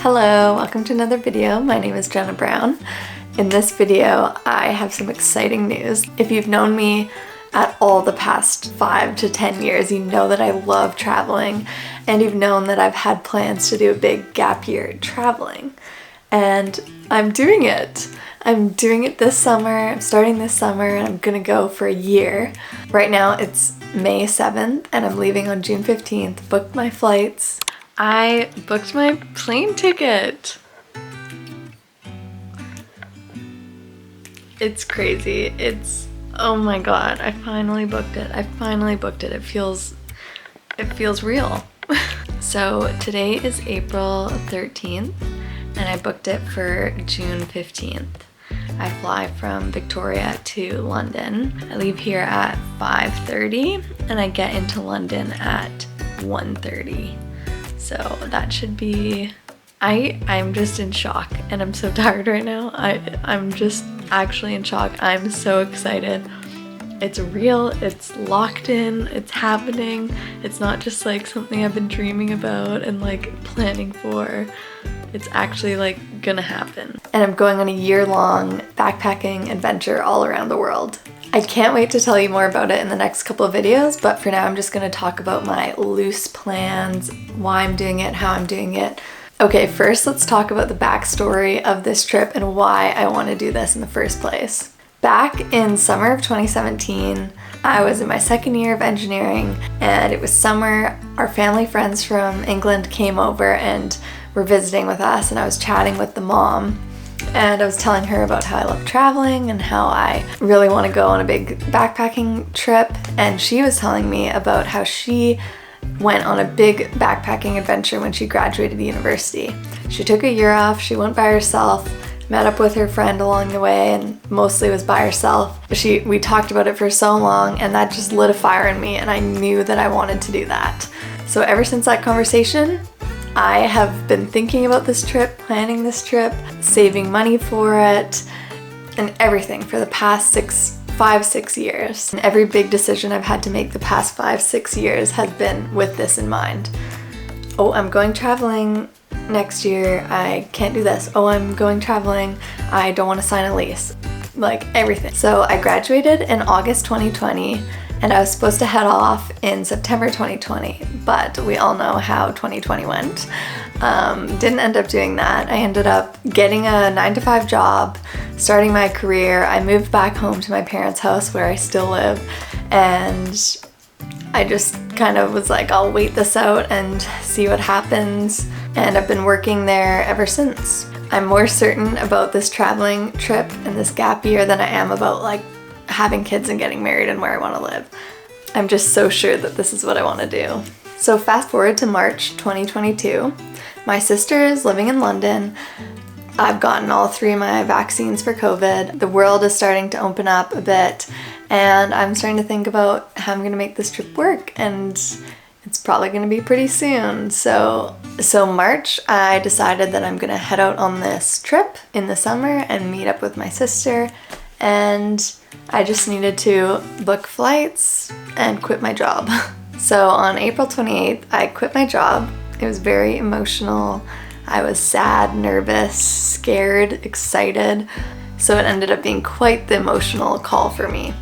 Hello, welcome to another video. My name is Jenna Brown. In this video, I have some exciting news. If you've known me at all the past 5 to 10 years, you know that I love traveling, and you've known that I've had plans to do a big gap year traveling. And I'm doing it. I'm doing it this summer. I'm starting this summer and I'm gonna go for a year. Right now it's May 7th and I'm leaving on June 15th. Booked my flights. I booked my plane ticket. It's crazy. Oh my god, I finally booked it. It feels real. So today is April 13th and I booked it for June 15th. I fly from Victoria to London. I leave here at 5:30 and I get into London at 1:30. So that should be... I'm just in shock and I'm so tired right now. I'm just actually in shock. I'm so excited. It's real, it's locked in, it's happening. It's not just like something I've been dreaming about and like planning for. It's actually like gonna happen. And I'm going on a year-long backpacking adventure all around the world. I can't wait to tell you more about it in the next couple of videos, but for now I'm just gonna talk about my loose plans, why I'm doing it, how I'm doing it. Okay, first let's talk about the backstory of this trip and why I want to do this in the first place. Back in summer of 2017, I was in my second year of engineering and it was summer. Our family friends from England came over and were visiting with us, and I was chatting with the mom and I was telling her about how I love traveling and how I really want to go on a big backpacking trip, and she was telling me about how she went on a big backpacking adventure when she graduated university. She took a year off, she went by herself, met up with her friend along the way, and mostly was by herself. We talked about it for so long and that just lit a fire in me and I knew that I wanted to do that. So ever since that conversation, I have been thinking about this trip, planning this trip, saving money for it, and everything for the past 5-6 years. And every big decision I've had to make the past 5-6 years has been with this in mind. Oh, I'm going traveling next year, I can't do this. Oh, I'm going traveling, I don't want to sign a lease. Like everything. So I graduated in August 2020 and I was supposed to head off in September 2020, but we all know how 2020 went. Didn't end up doing that. I ended up getting a 9-to-5 job, starting my career. I moved back home to my parents' house where I still live, and I just kind of was like, I'll wait this out and see what happens. And I've been working there ever since. I'm more certain about this traveling trip and this gap year than I am about like having kids and getting married and where I want to live. I'm just so sure that this is what I want to do. So fast forward to March 2022. My sister is living in London. I've gotten all 3 of my vaccines for COVID. The world is starting to open up a bit and I'm starting to think about how I'm going to make this trip work, and it's probably going to be pretty soon. So March, I decided that I'm going to head out on this trip in the summer and meet up with my sister, and I just needed to book flights and quit my job. So on April 28th, I quit my job. It was very emotional. I was sad, nervous, scared, excited. So it ended up being quite the emotional call for me.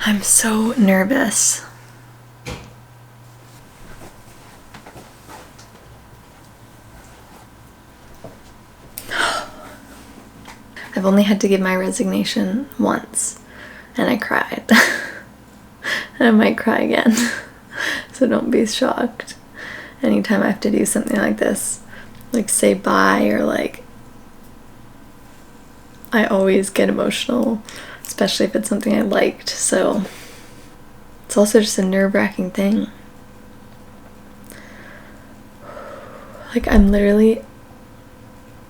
I'm so nervous. I've only had to give my resignation once and I cried. And I might cry again. So don't be shocked. Anytime I have to do something like this, like say bye or like, I always get emotional, especially if it's something I liked. So it's also just a nerve-wracking thing. Like I'm literally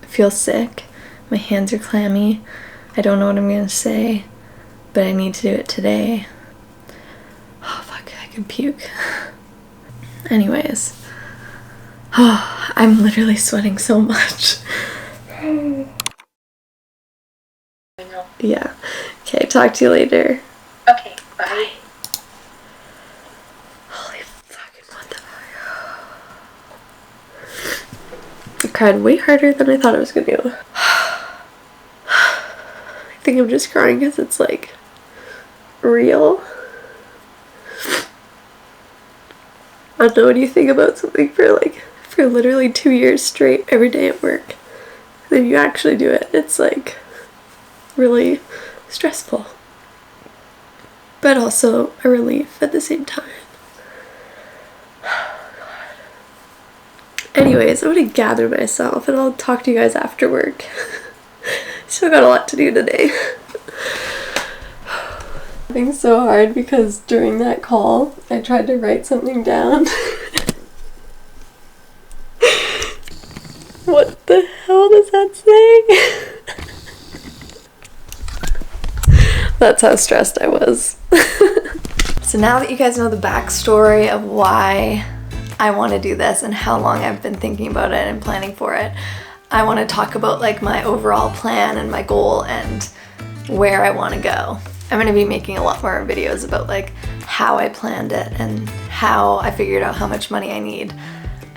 feel sick. My hands are clammy. I don't know what I'm gonna say, but I need to do it today. Oh fuck, I can puke. Anyways. Oh, I'm literally sweating so much. Yeah. Okay, talk to you later. Okay, bye. cried way harder than I thought I was gonna do. I think I'm just crying because it's like real. I don't know, when you think about something for literally 2 years straight every day at work, then you actually do it, it's like really stressful, but also a relief at the same time. Anyways, I'm gonna gather myself and I'll talk to you guys after work. Still got a lot to do today. It's so hard because during that call I tried to write something down. What the hell does that say? That's how stressed I was. So now that you guys know the backstory of why I want to do this and how long I've been thinking about it and planning for it, I want to talk about like my overall plan and my goal and where I want to go. I'm going to be making a lot more videos about like how I planned it and how I figured out how much money I need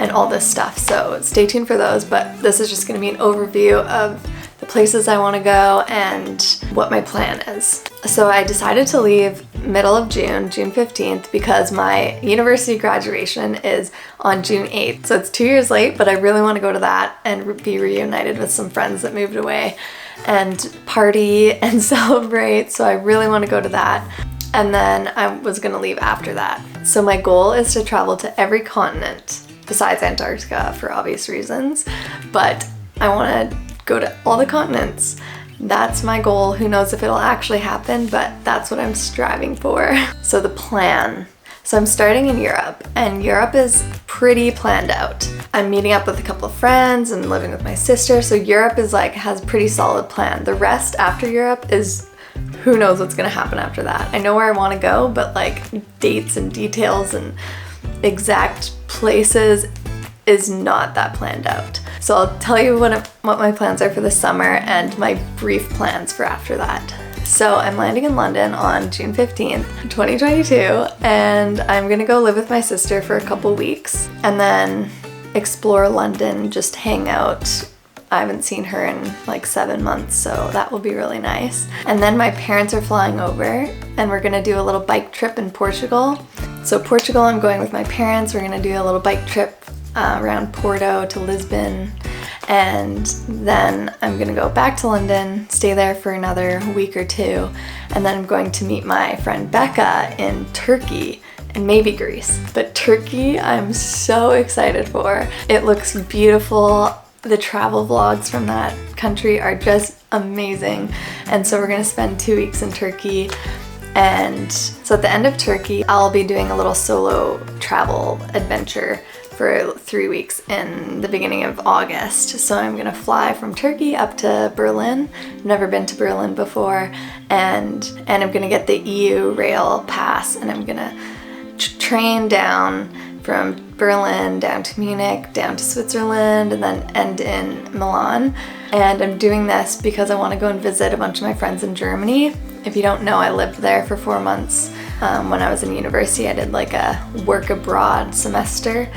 and all this stuff. So stay tuned for those, but this is just going to be an overview of the places I want to go and what my plan is. So I decided to leave middle of June, June 15th, because my university graduation is on June 8th. So it's 2 years late, but I really want to go to that and be reunited with some friends that moved away and party and celebrate. So I really want to go to that. And then I was going to leave after that. So my goal is to travel to every continent besides Antarctica for obvious reasons, but I want to go to all the continents. That's my goal. Who knows if it'll actually happen, but that's what I'm striving for. So the plan. So I'm starting in Europe, and Europe is pretty planned out. I'm meeting up with a couple of friends and living with my sister, so Europe is like, has a pretty solid plan. The rest after Europe is who knows what's gonna happen after that. I know where I wanna go, but like dates and details and exact places is not that planned out. So I'll tell you what my plans are for the summer and my brief plans for after that. So I'm landing in London on June 15th, 2022, and I'm gonna go live with my sister for a couple weeks and then explore London, just hang out. I haven't seen her in like 7 months, so that will be really nice. And then my parents are flying over and we're gonna do a little bike trip in Portugal. So Portugal, I'm going with my parents. We're gonna do a little bike trip around Porto to Lisbon, and then I'm gonna go back to London, stay there for another week or two, and then I'm going to meet my friend Becca in Turkey and maybe Greece. But Turkey, I'm so excited for. It looks beautiful. The travel vlogs from that country are just amazing, and so we're gonna spend 2 weeks in Turkey. And so at the end of Turkey, I'll be doing a little solo travel adventure for 3 weeks in the beginning of August. So I'm gonna fly from Turkey up to Berlin. I've never been to Berlin before, and I'm gonna get the EU rail pass, and I'm gonna train down from Berlin down to Munich, down to Switzerland, and then end in Milan. And I'm doing this because I want to go and visit a bunch of my friends in Germany. If you don't know, I lived there for 4 months. When I was in university, I did like a work abroad semester.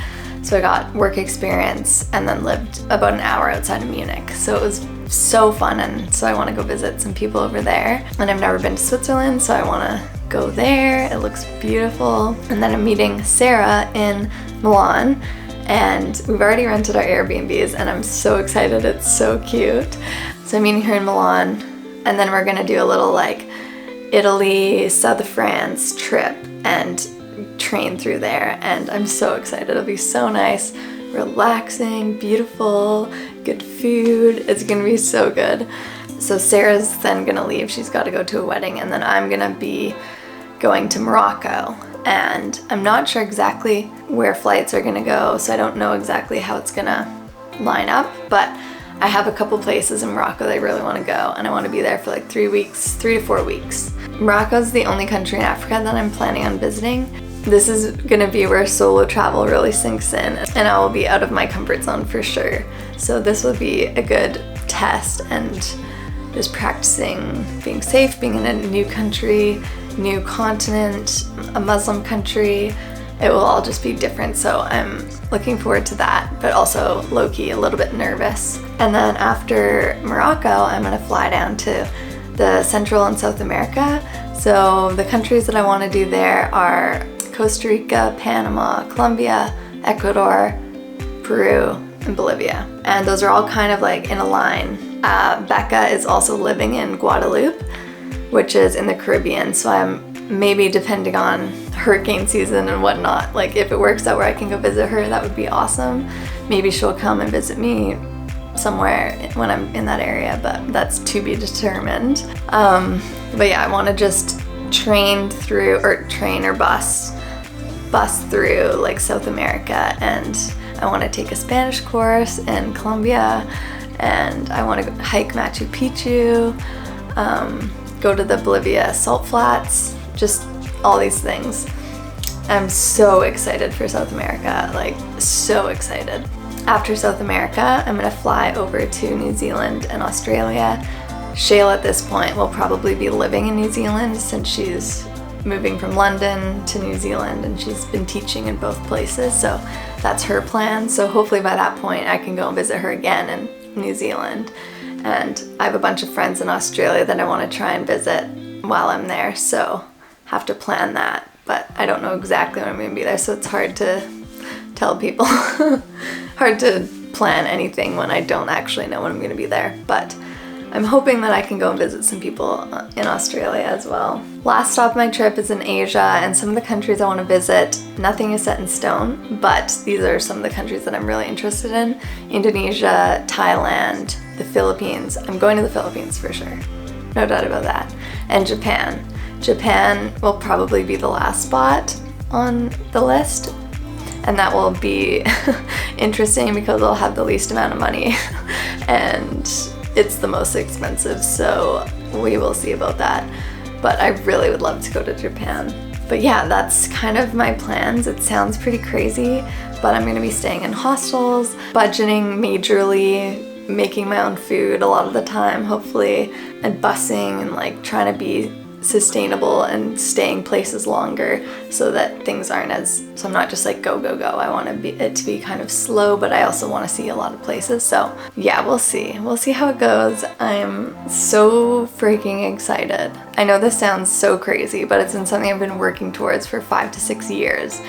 So I got work experience and then lived about an hour outside of Munich. So it was so fun, and so I want to go visit some people over there. And I've never been to Switzerland, so I want to go there. It looks beautiful. And then I'm meeting Sarah in Milan, and we've already rented our Airbnbs, and I'm so excited. It's so cute. So I'm meeting her in Milan, and then we're gonna do a little like Italy, south of France trip and train through there, and I'm so excited. It'll be so nice, relaxing, beautiful, good food. It's gonna be so good. So Sarah's then gonna leave. She's got to go to a wedding, and then I'm gonna be going to Morocco, and I'm not sure exactly where flights are gonna go, so I don't know exactly how it's gonna line up, but I have a couple places in Morocco that I really want to go, and I want to be there for like 3 weeks, 3 to 4 weeks. Morocco's the only country in Africa that I'm planning on visiting. This is gonna be where solo travel really sinks in, and I will be out of my comfort zone for sure. So this will be a good test and just practicing being safe, being in a new country, new continent, a Muslim country, it will all just be different. So I'm looking forward to that, but also low-key a little bit nervous. And then after Morocco, I'm gonna fly down to the Central and South America. So the countries that I want to do there are Costa Rica, Panama, Colombia, Ecuador, Peru, and Bolivia. And those are all kind of like in a line. Becca is also living in Guadeloupe, which is in the Caribbean. So I'm maybe, depending on hurricane season and whatnot, like if it works out where I can go visit her, that would be awesome. Maybe she'll come and visit me somewhere when I'm in that area, but that's to be determined. But yeah, I want to just train or bus through like South America, and I want to take a Spanish course in Colombia, and I want to hike Machu Picchu, go to the Bolivia salt flats, just all these things. I'm so excited for South America, like so excited. After South America, I'm gonna fly over to New Zealand and Australia. Shayla at this point will probably be living in New Zealand since she's moving from London to New Zealand, and she's been teaching in both places, so that's her plan. So hopefully by that point I can go and visit her again in New Zealand. And I have a bunch of friends in Australia that I want to try and visit while I'm there, so have to plan that. But I don't know exactly when I'm going to be there, so it's hard to tell people. Hard to plan anything when I don't actually know when I'm going to be there. But I'm hoping that I can go and visit some people in Australia as well. Last stop of my trip is in Asia, and some of the countries I want to visit, nothing is set in stone, but these are some of the countries that I'm really interested in. Indonesia, Thailand, the Philippines. I'm going to the Philippines for sure. No doubt about that. And Japan. Japan will probably be the last spot on the list, and that will be interesting because I'll have the least amount of money and it's the most expensive, so we will see about that. But I really would love to go to Japan. But yeah, that's kind of my plans. It sounds pretty crazy, but I'm gonna be staying in hostels, budgeting majorly, making my own food a lot of the time, hopefully, and busing and like trying to be sustainable and staying places longer so that things aren't so I'm not just like go. I want it to be kind of slow, but I also want to see a lot of places. So yeah, we'll see how it goes. I'm so freaking excited. I know this sounds so crazy, but it's been something I've been working towards for 5 to 6 years,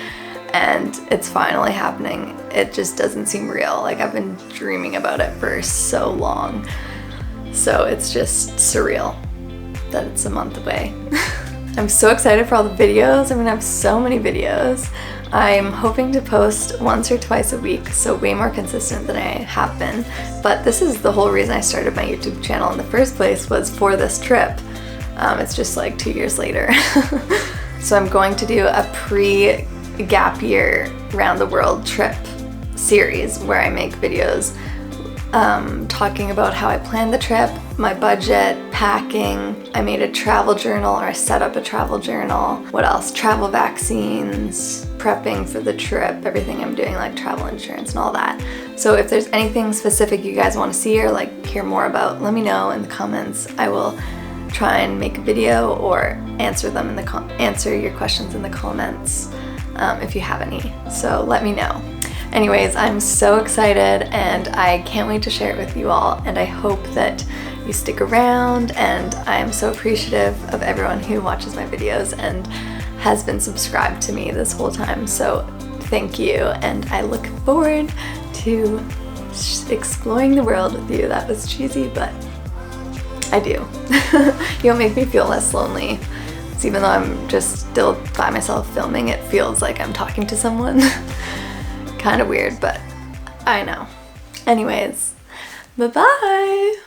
and it's finally happening. It just doesn't seem real. Like I've been dreaming about it for so long, so it's just surreal that it's a month away. I'm so excited for all the videos. I'm gonna have so many videos. I'm hoping to post once or twice a week, so way more consistent than I have been. But this is the whole reason I started my YouTube channel in the first place, was for this trip. It's just like 2 years later. So I'm going to do a pre-gap year round the world trip series where I make videos talking about how I planned the trip, my budget, packing. I made a travel journal, or I set up a travel journal. What else? Travel vaccines, prepping for the trip, everything I'm doing, like travel insurance and all that. So if there's anything specific you guys want to see or like hear more about, let me know in the comments. I will try and make a video or answer them in answer your questions in the comments if you have any. So let me know. Anyways, I'm so excited and I can't wait to share it with you all, and I hope that you stick around, and I am so appreciative of everyone who watches my videos and has been subscribed to me this whole time. So thank you, and I look forward to exploring the world with you. That was cheesy, but I do. You'll make me feel less lonely. So even though I'm just still by myself filming, it feels like I'm talking to someone. Kind of weird, but I know. Anyways, bye-bye!